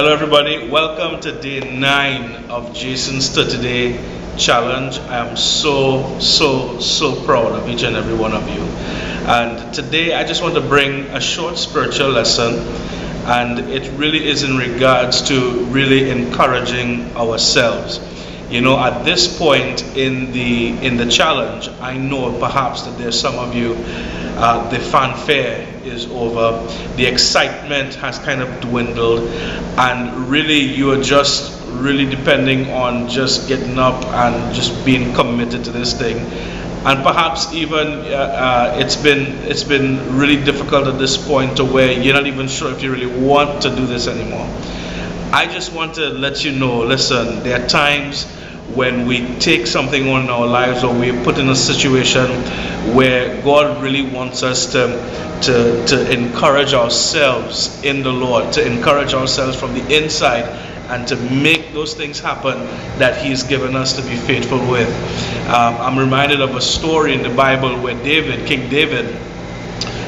Hello everybody, welcome to day 9 of Jason's 30-day challenge. I am so proud of each and every one of you. And today I just want to bring a short spiritual lesson, and it really is in regards to really encouraging ourselves. You know, at this point in the challenge, I know perhaps that there's some of you, the fanfare is over, the excitement has kind of dwindled, and really you are just really depending on just getting up and just being committed to this thing. And perhaps even it's been really difficult at this point to where you're not even sure if you really want to do this anymore. I just want to let you know, listen, there are times when we take something on in our lives, or we're put in a situation where God really wants us to encourage ourselves in the Lord, to encourage ourselves from the inside, and to make those things happen that He's given us to be faithful with. I'm reminded of a story in the Bible where King David,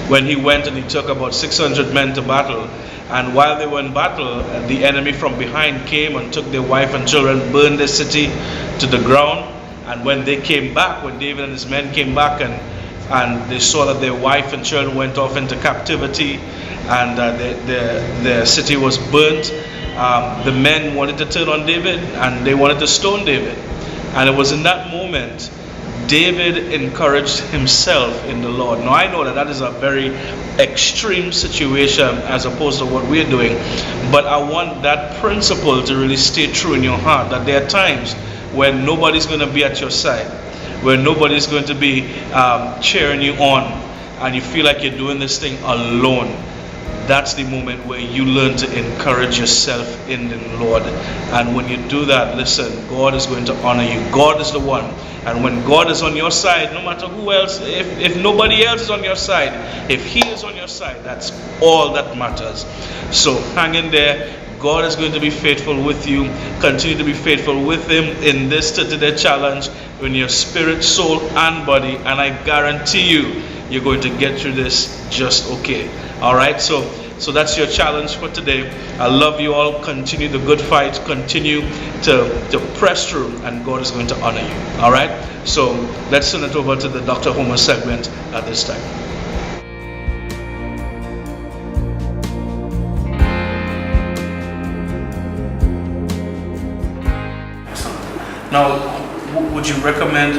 when he went and he took about 600 men to battle, and while they were in battle, the enemy from behind came and took their wife and children, burned the city to the ground. And when they came back, when David and his men came back and they saw that their wife and children went off into captivity, and the city was burnt, the men wanted to turn on David and they wanted to stone David. And it was in that moment David encouraged himself in the Lord. Now I know that is a very extreme situation as opposed to what we're doing, but I want that principle to really stay true in your heart, that there are times when nobody's going to be at your side, where nobody's going to be cheering you on, and you feel like you're doing this thing alone. That's the moment where you learn to encourage yourself in the Lord. And when you do that, listen, God is going to honor you. God is the one. And when God is on your side, no matter who else, if nobody else is on your side, if He is on your side, that's all that matters. So hang in there. God is going to be faithful with you. Continue to be faithful with Him in this 30-day challenge in your spirit, soul, and body. And I guarantee you, you're going to get through this just okay. All right, so that's your challenge for today. I love you all. Continue the good fight. Continue to press through, and God is going to honor you. All right, so let's turn it over to the Dr. Homer segment at this time. Now, would you recommend,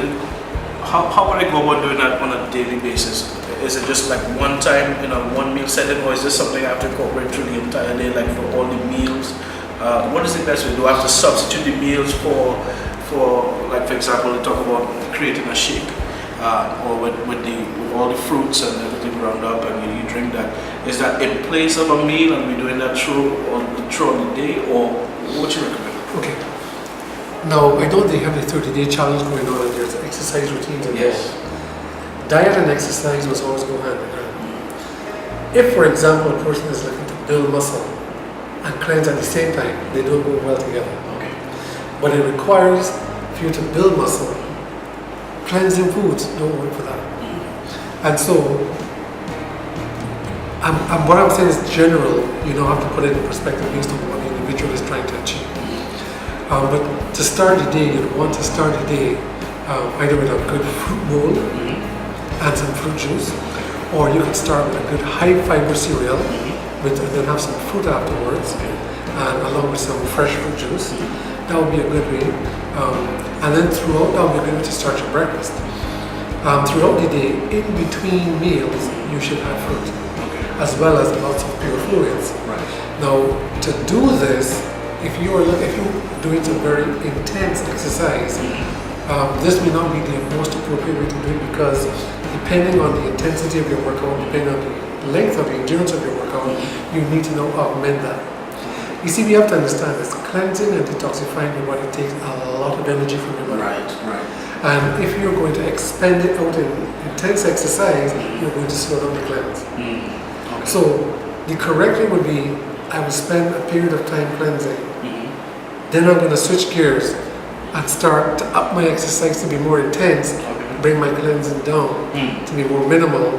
how would I go about doing that on a daily basis? Is it just like one time in a one meal setting, or is this something I have to incorporate through the entire day, like for all the meals? What is the best way? Do I have to substitute the meals for like, for example, we talk about creating a shake, or with all the fruits and everything ground up, and you drink that. Is that in place of a meal, and we're doing that throughout the day, or what do you recommend? Okay. Now, I know they have the 30-day challenge going on, and there's exercise routines and yes. Diet and exercise must always go hand in hand. If, for example, a person is looking to build muscle and cleanse at the same time, they don't go well together. Okay. But it requires for you to build muscle, cleansing foods don't work for that. And so, what I'm saying is general, you don't have to put it in perspective based on what the individual is trying to achieve. But to start the day, you'd want to start the day either with a good fruit bowl, and some fruit juice, or you can start with a good high fiber cereal, and then have some fruit afterwards, and along with some fresh fruit juice. That would be a good way. And then throughout, that would be a good way to start your breakfast. Throughout the day, in between meals, you should have fruit, as well as lots of pure fluids. Right. Now, to do this, if you're doing some very intense exercise, this may not be the most appropriate way to do it, because depending on the intensity of your workout, depending on the length of the endurance of your workout, you need to now augment that. You see, we have to understand this: cleansing and detoxifying your body takes a lot of energy from your body. Right. And if you're going to expend it out in intense exercise, you're going to slow down the cleanse. Okay. So the correct way would be, I will spend a period of time cleansing. Then I'm going to switch gears and start to up my exercise to be more intense, bring my cleansing down to be more minimal,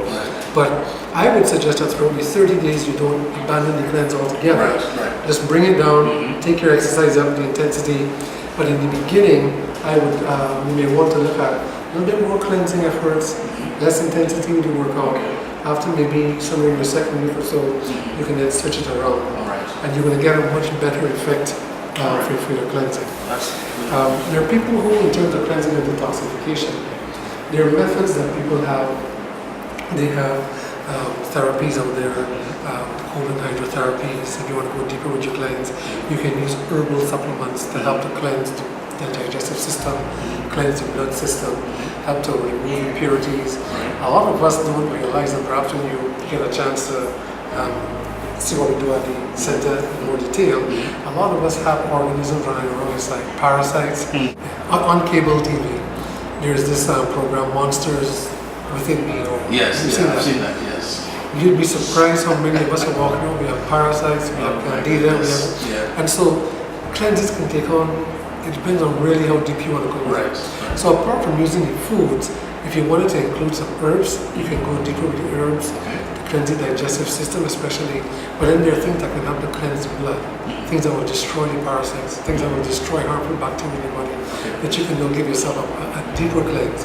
But I would suggest that for only 30 days you don't abandon the cleanse altogether. Just bring it down, take your exercise up, the intensity. But in the beginning, I would, you may want to look at a little bit more cleansing efforts, less intensity with the workout. After maybe somewhere in the second week or so, you can then switch it around. And you're going to get a much better effect for your cleansing. There are people who, in terms of cleansing and detoxification, there are methods that people have. They have therapies out there, cold and hydrotherapies. If you want to go deeper with your cleanse, you can use herbal supplements to help to cleanse the digestive system, cleanse the blood system, help to remove impurities. A lot of us don't realize, and perhaps when you get a chance to see what we do at the center in more detail, a lot of us have organisms running around. It's like parasites. On cable TV, there's this program, Monsters Within Me. Yes, I've seen that, yes. You'd be surprised how many of us are walking around. We have parasites, we have candida, and so cleanses can take on, it depends on really how deep you want to go. So apart from using the foods, if you wanted to include some herbs, you can go deeper with the herbs to cleanse the digestive system especially. But then there are things that can help to cleanse the blood, things that will destroy the parasites, things that will destroy harmful bacteria in your body, that you can now give yourself a deeper cleanse.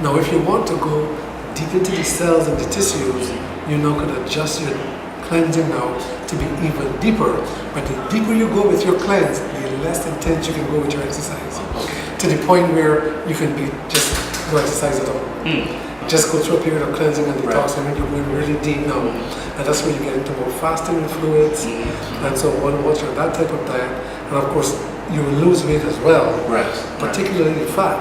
Now if you want to go deep into the cells and the tissues, you now can adjust your cleansing now to be even deeper. But the deeper you go with your cleanse, the less intense you can go with your exercise. To the point where you can be just no exercise at all. Just go through a period of cleansing and detox, and then you're going really deep now. And that's where you get into more fasting and fluids. And so once you're on that type of diet, and of course you will lose weight as well, particularly fat.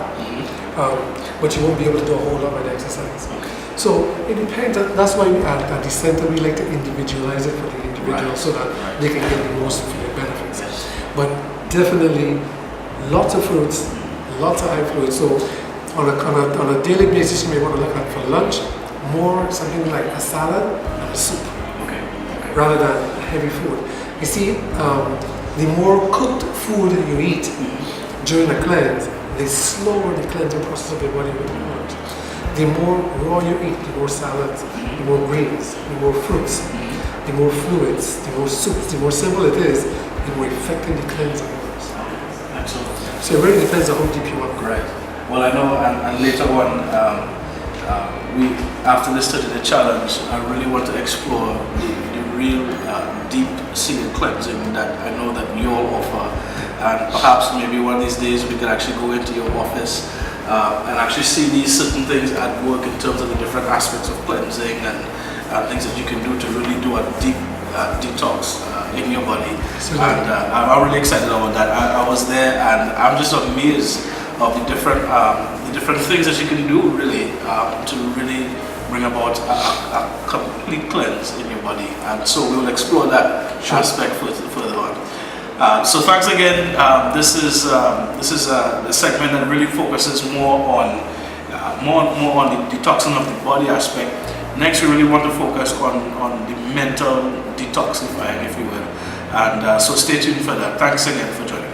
But you won't be able to do a whole lot with exercise. So it depends. That's why at the center we like to individualize it for the individual so that they can get the most of your benefits. But definitely lots of fruits, lots of high fluids. So on a daily basis you may want to look at for lunch more something like a salad and a soup rather than heavy food. You see, the more cooked food you eat during the cleanse, the slower the cleansing process of your body will be. The more raw you eat, the more salads, the more greens, the more fruits, the more fluids, the more soups, the more simple it is, the more effective the cleansing is. Excellent. So it really depends on how deep you want to go. Well, I know, and later on, after this 30-day challenge, I really want to explore the real deep-seated cleansing that I know that you all offer. And perhaps maybe one of these days we could actually go into your office and actually see these certain things at work in terms of the different aspects of cleansing and things that you can do to really do a deep detox in your body. And I'm really excited about that. I was there and I'm just amazed of the different things that you can do really to really bring about a complete cleanse in your body. And so we will explore that aspect further on. So thanks again. This is a segment that really focuses more on the detoxing of the body aspect. Next, we really want to focus on the mental detoxifying, if you will. And so stay tuned for that. Thanks again for joining.